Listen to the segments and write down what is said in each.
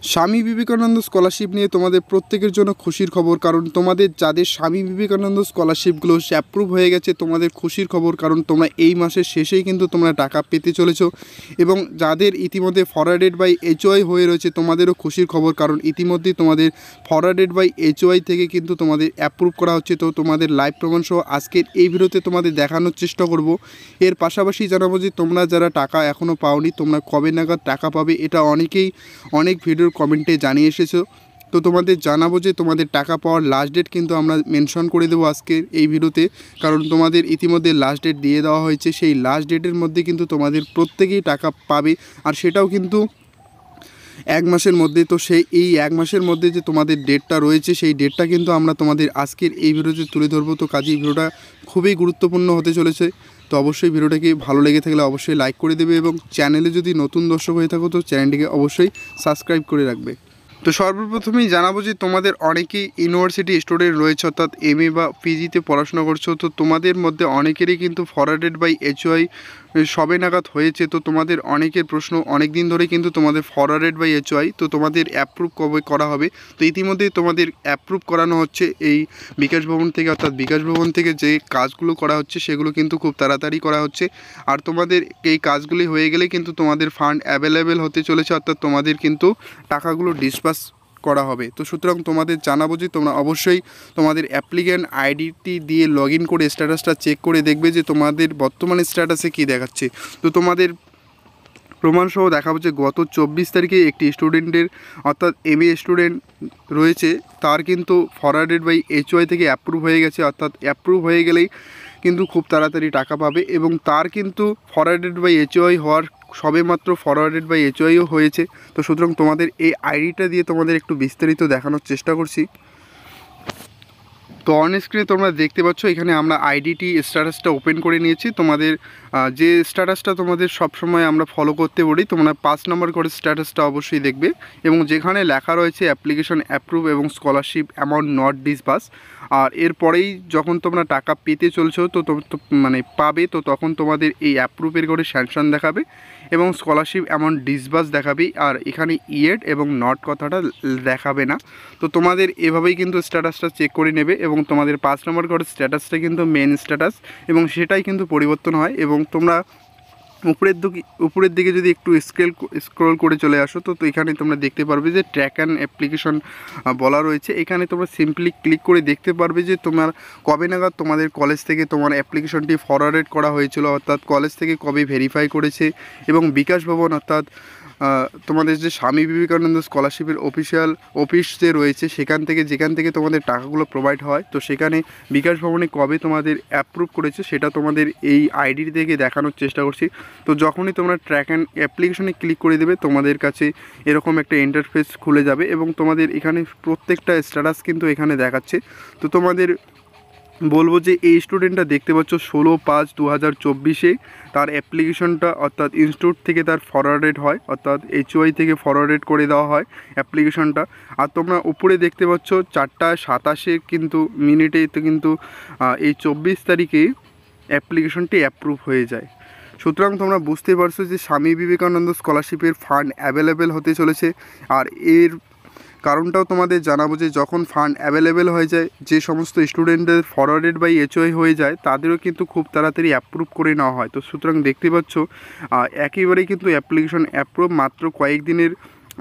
Swami Vivekananda scholarship নিয়ে তোমাদের প্রত্যেকের জন্য খুশির খবর, কারণ তোমাদের যাদের স্বামী বিবেকানন্দ স্কলারশিপগুলো অ্যাপ্রুভ হয়ে গেছে তোমাদের খুশির খবর, কারণ তোমরা এই মাসের শেষেই কিন্তু তোমরা টাকা পেতে চলেছো। এবং যাদের ইতিমধ্যে ফরওয়ার্ডেড বাই এইচওআই হয়ে রয়েছে তোমাদেরও খুশির খবর, কারণ ইতিমধ্যেই তোমাদের ফরওয়ার্ডেড বাই এইচওআই থেকে কিন্তু তোমাদের অ্যাপ্রুভ করা হচ্ছে। তো তোমাদের লাইভ প্রমাণ সহ আজকের এই ভিডিওতে তোমাদের দেখানোর চেষ্টা করব। এর পাশাপাশি জানাবো যে তোমরা যারা টাকা এখনও পাওনি তোমরা কবে নাগাদ টাকা পাবে, এটা অনেকেই অনেক ভিডিওর কমেন্টে জানিয়ে এসেছো। তো তোমাদের জানাবো যে তোমাদের টাকা পাওয়ার লাস্ট ডেট কিন্তু আমরা মেনশন করে দেবো আজকের এই ভিডিওতে, কারণ তোমাদের ইতিমধ্যে লাস্ট ডেট দিয়ে দেওয়া হয়েছে। সেই লাস্ট ডেটের মধ্যে কিন্তু তোমাদের প্রত্যেকেই টাকা পাবে, আর সেটাও কিন্তু এক মাসের মধ্যে। তো এই এক মাসের মধ্যে যে তোমাদের ডেটটা রয়েছে সেই ডেটটা কিন্তু আমরা তোমাদের আজকের এই ভিডিওতে তুলে ধরবো। তো কাজেই ভিডিওটা খুবই গুরুত্বপূর্ণ হতে চলেছে। তো অবশ্যই ভিডিওটাকে ভালো লেগে থাকলে অবশ্যই লাইক করে দেবে, এবং চ্যানেলে যদি নতুন দর্শক হয়ে থাকো তো চ্যানেলটিকে অবশ্যই সাবস্ক্রাইব করে রাখবে। তো সর্বপ্রথমেই জানাবো যে তোমাদের অনেকেই ইউনিভার্সিটি স্টুডেন্ট রয়েছে, অর্থাৎ এমএ বা পিজিতে পড়াশোনা করছো। তো তোমাদের মধ্যে অনেকেরই কিন্তু ফরওয়ার্ডেড বাই এইচওআই সবে নাগাদ হয়েছে। তো তোমাদের অনেকের প্রশ্ন অনেক দিন ধরে কিন্তু তোমাদের ফরওয়ার্ডেড বাই এইচওআই, তো তোমাদের অ্যাপ্রুভ কবে করা হবে। তো ইতিমধ্যেই তোমাদের অ্যাপ্রুভ করানো হচ্ছে এই বিকাশ ভবন থেকে, অর্থাৎ বিকাশ ভবন থেকে যে কাজগুলো করা হচ্ছে সেগুলো কিন্তু খুব তাড়াতাড়ি করা হচ্ছে। আর তোমাদের এই কাজগুলি হয়ে গেলে কিন্তু তোমাদের ফান্ড অ্যাভেলেবেল হতে চলেছে, অর্থাৎ তোমাদের কিন্তু টাকাগুলো ডিসবার্স করা হবে। তো সুতরাং তোমাদের জানাবো যে তোমরা অবশ্যই তোমাদের অ্যাপ্লিক্যান্ট আইডিটি দিয়ে লগ ইন করে স্ট্যাটাসটা চেক করে দেখবে যে তোমাদের বর্তমানে স্ট্যাটাসে কী দেখাচ্ছে। তো তোমাদের প্রমাণসহ দেখাবো যে গত 24 তারিখে একটি স্টুডেন্টের, অর্থাৎ এমএ স্টুডেন্ট রয়েছে, তার কিন্তু ফরওয়ার্ডেড বাই এইচওআই থেকে অ্যাপ্রুভ হয়ে গেছে। অর্থাৎ অ্যাপ্রুভ হয়ে গেলেই কিন্তু খুব তাড়াতাড়ি টাকা পাবে, এবং তার কিন্তু ফরওয়ার্ডেড বাই এইচওআই হওয়ার সবেমাত্র ফরওয়ার্ডেড বাই এইচওআইও হয়েছে। তো সুতরাং তোমাদের এই আইডিটা দিয়ে তোমাদের একটু বিস্তারিত দেখানোর চেষ্টা করছি। তো অন স্ক্রিনে তোমরা দেখতে পাচ্ছ এখানে আমরা আইডিটি স্ট্যাটাসটা ওপেন করে নিয়েছি। তোমাদের যে স্ট্যাটাসটা তোমাদের সবসময় আমরা ফলো করতে বলি, তোমরা 5 নম্বর করে স্ট্যাটাসটা অবশ্যই দেখবে, এবং যেখানে লেখা রয়েছে অ্যাপ্লিকেশন অ্যাপ্রুভ এবং স্কলারশিপ অ্যামাউন্ট নট ডিসবার্স। আর এরপরেই যখন তোমরা টাকা পেতে চলছো তো মানে পাবে, তো তখন তোমাদের এই অ্যাপ্রুভের করে স্যাংশন দেখাবে এবং স্কলারশিপ অ্যামাউন্ট ডিসবার্স দেখাবে, আর এখানে ইয়েট এবং নট কথাটা দেখাবে না। তো তোমাদের এভাবেই কিন্তু স্ট্যাটাসটা চেক করে নেবে, এবং তোমাদের 5 নম্বর করে স্ট্যাটাসটা কিন্তু মেন স্ট্যাটাস, এবং সেটাই কিন্তু পরিবর্তন হয়। এবং তোমরা উপরের দিকে যদি একটু স্ক্রল করে চলে আসো তো এখানে তোমরা দেখতে পারবে যে ট্র্যাক অ্যান্ড অ্যাপ্লিকেশন বলা রয়েছে। এখানে তোমরা সিম্পলি ক্লিক করে দেখতে পারবে যে তোমার কবে নাগাদ তোমাদের কলেজ থেকে তোমার অ্যাপ্লিকেশনটি ফরওয়ার্ডেড করা হয়েছিল, অর্থাৎ কলেজ থেকে কবে ভেরিফাই করেছে, এবং বিকাশ ভবন অর্থাৎ তোমাদের যে স্বামী বিবেকানন্দ স্কলারশিপের অফিসিয়াল অফিস যে রয়েছে সেখান থেকে যেখান থেকে তোমাদের টাকাগুলো প্রোভাইড হয়, তো সেখানে বিকাশ ভবনে কবে তোমাদের অ্যাপ্রুভ করেছে সেটা তোমাদের এই আইডি থেকে দেখানোর চেষ্টা করছি। তো যখনই তোমরা ট্র্যাক অ্যান্ড অ্যাপ্লিকেশনে ক্লিক করে দেবে তোমাদের কাছে এরকম একটা ইন্টারফেস খুলে যাবে, এবং তোমাদের এখানে প্রত্যেকটা স্ট্যাটাস কিন্তু এখানে দেখাচ্ছে। তো তোমাদের বলবো যে এই স্টুডেন্টটা দেখতে পাচ্ছ 16/5/2024 তার অ্যাপ্লিকেশনটা অর্থাৎ ইনস্টিটিউট থেকে তার ফরওয়ার্ডেড হয়, অর্থাৎ এইচওআই থেকে ফরওয়ার্ডেড করে দেওয়া হয় অ্যাপ্লিকেশনটা। আর তোমরা উপরে দেখতে পাচ্ছ 4:27 কিন্তু মিনিটে তো কিন্তু এই 24 তারিখে অ্যাপ্লিকেশনটি অ্যাপ্রুভ হয়ে যায়। সুতরাং তোমরা বুঝতে পারছো যে স্বামী বিবেকানন্দ স্কলারশিপের ফান্ড অ্যাভেলেবেল হতে চলেছে। আর এর কারণটাও তোমাদের জানাবো যে যখন ফান্ড অ্যাভেলেবেল হয়ে যায়, যে সমস্ত স্টুডেন্টদের ফরওয়ার্ডেড বাই এইচওআই হয়ে যায় তাদেরও কিন্তু খুব তাড়াতাড়ি অ্যাপ্রুভ করে নেওয়া হয়। তো সুতরাং দেখতে পাচ্ছ একেবারেই কিন্তু অ্যাপ্লিকেশন অ্যাপ্রুভ মাত্র কয়েকদিনের,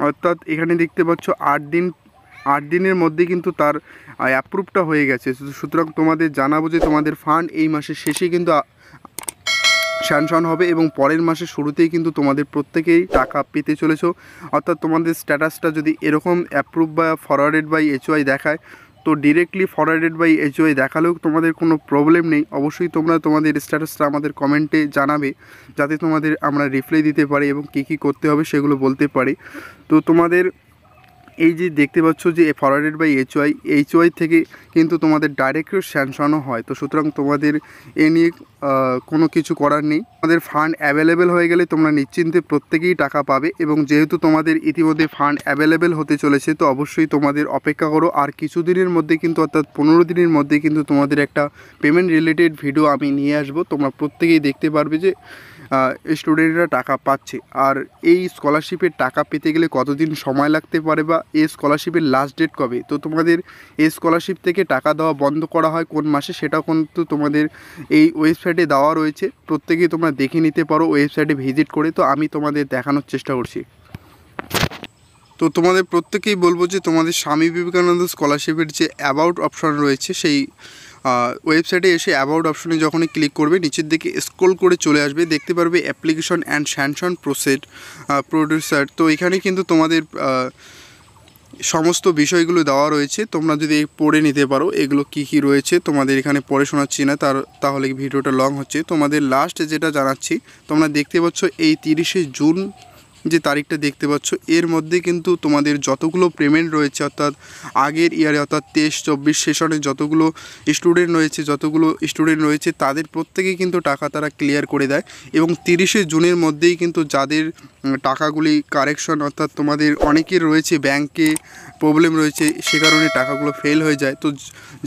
অর্থাৎ এখানে দেখতে পাচ্ছ 8 দিনের মধ্যে কিন্তু তার অ্যাপ্রুভটা হয়ে গেছে। সুতরাং তোমাদের জানাবো যে তোমাদের ফান্ড এই মাসের শেষে কিন্তু স্যাংশন হবে, এবং পরের মাসের শুরুতেই কিন্তু তোমাদের প্রত্যেকেই টাকা পেতে চলেছো। অর্থাৎ তোমাদের স্ট্যাটাসটা যদি এরকম অ্যাপ্রুভ বা ফরওয়ার্ডেড বাই এইচওআই দেখায়, তো ডিরেক্টলি ফরওয়ার্ডেড বাই এইচওআই দেখালেও তোমাদের কোনো প্রবলেম নেই। অবশ্যই তোমরা তোমাদের স্ট্যাটাসটা আমাদের কমেন্টে জানাবে, যাতে তোমাদের আমরা রিপ্লাই দিতে পারি এবং কী কী করতে হবে সেগুলো বলতে পারি। তো তোমাদের এই যে দেখতে পাচ্ছ যে ফরওয়ার্ডেড বাই এইচওআই থেকে কিন্তু তোমাদের ডাইরেক্ট স্যাংশনও হয়। তো সুতরাং তোমাদের এ নিয়ে কোনো কিছু করার নেই। তোমাদের ফান্ড অ্যাভেলেবেল হয়ে গেলে তোমরা নিশ্চিন্তে প্রত্যেকেই টাকা পাবে, এবং যেহেতু তোমাদের ইতিমধ্যে ফান্ড অ্যাভেলেবেল হতে চলেছে তো অবশ্যই তোমাদের অপেক্ষা করো। আর কিছু দিনের মধ্যে কিন্তু অর্থাৎ 15 দিনের মধ্যে কিন্তু তোমাদের একটা পেমেন্ট রিলেটেড ভিডিও আমি নিয়ে আসবো। তোমরা প্রত্যেকেই দেখতে পারবে যে স্টুডেন্টরা টাকা পাচ্ছে। আর এই স্কলারশিপের টাকা পেতে গেলে কতদিন সময় লাগতে পারে বা এই স্কলারশিপের লাস্ট ডেট কবে, তো তোমাদের এই স্কলারশিপ থেকে টাকা দেওয়া বন্ধ করা হয় কোন মাসে সেটাও কিন্তু তোমাদের এই ওয়েবসাইটে দেওয়া রয়েছে। প্রত্যেকেই তোমরা দেখে নিতে পারো ওয়েবসাইটে ভিজিট করে। তো আমি তোমাদের দেখানোর চেষ্টা করছি। তো তোমাদের প্রত্যেকেই বলবো যে তোমাদের স্বামী বিবেকানন্দ স্কলারশিপের যে অ্যাবাউট অপশন রয়েছে সেই ওয়েবসাইটে এসে অ্যাবাউট অপশনে যখনই ক্লিক করবে নিচের দিকে স্ক্রল করে চলে আসবে, দেখতে পারবে অ্যাপ্লিকেশন অ্যান্ড স্যাংশন প্রডিউসার। তো এখানে কিন্তু তোমাদের সমস্ত বিষয়গুলো দেওয়া রয়েছে, তোমরা যদি পড়ে নিতে পারো এগুলো কি কি রয়েছে। তোমাদের এখানে পড়ে শোনাচ্ছি না, তাহলে ভিডিওটা লং হচ্ছে। তোমাদের লাস্ট যেটা জানাচ্ছি, তোমরা দেখতে পাচ্ছ এই 30শে জুন যে তারিখটা দেখতে পাচ্ছ, এর মধ্যে কিন্তু তোমাদের যতগুলো পেমেন্ট রয়েছে অর্থাৎ আগের ইয়ারে অর্থাৎ 23-24 সেশনে যতগুলো স্টুডেন্ট রয়েছে তাদের প্রত্যেকেই কিন্তু টাকা তারা ক্লিয়ার করে দেয়। এবং 30শে জুনের মধ্যেই কিন্তু যাদের টাকাগুলি কারেকশন অর্থাৎ তোমাদের অনেকের রয়েছে ব্যাংকে প্রবলেম রয়েছে সে কারণে টাকাগুলো ফেল হয়ে যায়, তো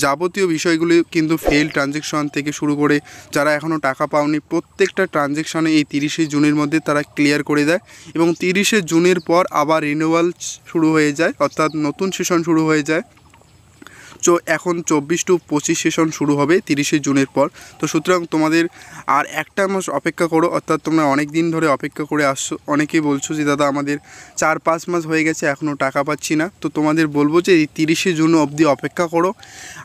যাবতীয় বিষয়গুলি কিন্তু ফেল ট্রানজ্যাকশন থেকে শুরু করে যারা এখনও টাকা পাওনি প্রত্যেকটা ট্রানজ্যাকশানে এই 30শে জুনের মধ্যে তারা ক্লিয়ার করে দেয়। এবং 30শে জুনের পর আবার রিনিউয়াল শুরু হয়ে যায় অর্থাৎ নতুন সেশন শুরু হয়ে যায়। এখন 24-25 সেশন শুরু হবে 30শে জুনের পর। তো সুতরাং তোমাদের আর একটা মাস অপেক্ষা করো, অর্থাৎ তোমরা অনেক দিন ধরে অপেক্ষা করে আসছো। অনেকেই বলছো যে দাদা আমাদের 4-5 মাস হয়ে গেছে এখনও টাকা পাচ্ছি না। তো তোমাদের বলবো যে এই 30শে জুন অবধি অপেক্ষা করো।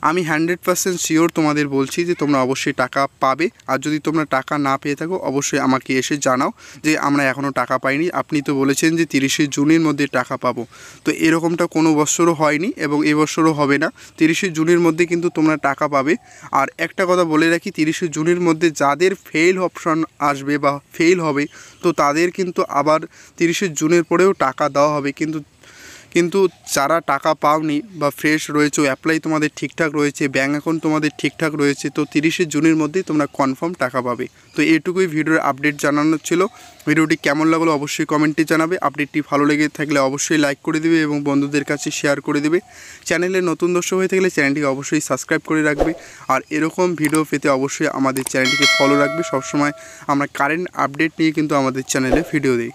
আমি 100% শিওর তোমাদের বলছি যে তোমরা অবশ্যই টাকা পাবে। আর যদি তোমরা টাকা না পেয়ে থাকো অবশ্যই আমাকে এসে জানাও যে আমরা এখনও টাকা পাইনি, আপনি তো বলেছেন যে 30শে জুনের মধ্যে টাকা পাবো। তো এরকমটা কোনো বছরও হয়নি এবং এবছরও হবে না। 30শে জুনের মধ্যে কিন্তু তোমরা টাকা পাবে। আর একটা কথা বলে রাখি, 30শে জুনের মধ্যে যাদের ফেল অপশন আসবে বা ফেল হবে তো তাদের কিন্তু আবার 30শে জুনের পরেও টাকা দেওয়া হবে। কিন্তু যারা টাকা পাওনি বা ফ্রেশ রয়েছে, অ্যাপ্লাই তোমাদের ঠিকঠাক রয়েছে, ব্যাঙ্ক অ্যাকাউন্ট তোমাদের ঠিকঠাক রয়েছে, তো 30শে জুনের মধ্যেই তোমরা কনফার্ম টাকা পাবে। তো এটুকুই ভিডিওর আপডেট জানানোর ছিল। ভিডিওটি কেমন লাগলো অবশ্যই কমেন্টে জানাবে। আপডেটটি ভালো লেগে থাকলে অবশ্যই লাইক করে দেবে এবং বন্ধুদের কাছে শেয়ার করে দেবে। চ্যানেলে নতুন দর্শক হয়ে থাকলে চ্যানেলটিকে অবশ্যই সাবস্ক্রাইব করে রাখবে। আর এরকম ভিডিও পেতে অবশ্যই আমাদের চ্যানেলটিকে ফলো রাখবে। সবসময় আমরা কারেন্ট আপডেট নিয়ে কিন্তু আমাদের চ্যানেলে ভিডিও দিই।